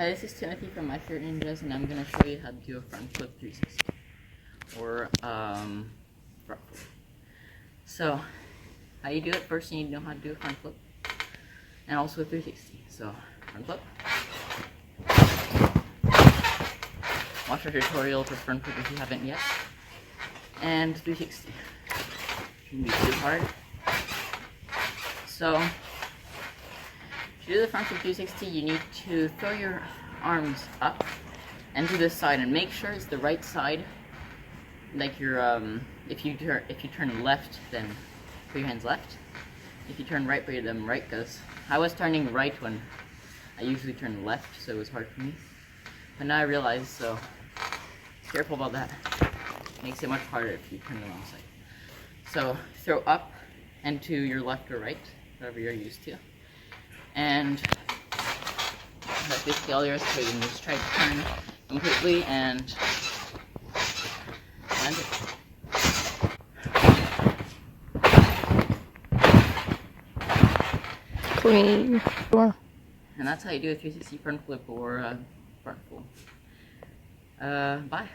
Hi, this is Timothy from MyFavorite Ninjas, and I'm going to show you how to do a front flip 360, or front flip. So, how you do it, first you need to know how to do a front flip, and also a 360. So, front flip. Watch our tutorial for front flip if you haven't yet. And 360. Shouldn't be too hard. So, to do the front flip 360, you need to throw your arms up and to this side, and make sure it's the right side. Like your if you turn left, then put your hands left. If you turn right, put them right. Because I was turning right when I usually turn left, so it was hard for me. But now I realize, so careful about that. Makes it much harder if you turn the wrong side. So throw up and to your left or right, whatever you're used to. And that's basically all there is to it. You can just try to turn completely and land it. Clean. And that's how you do a 360 front flip or front flip. Bye.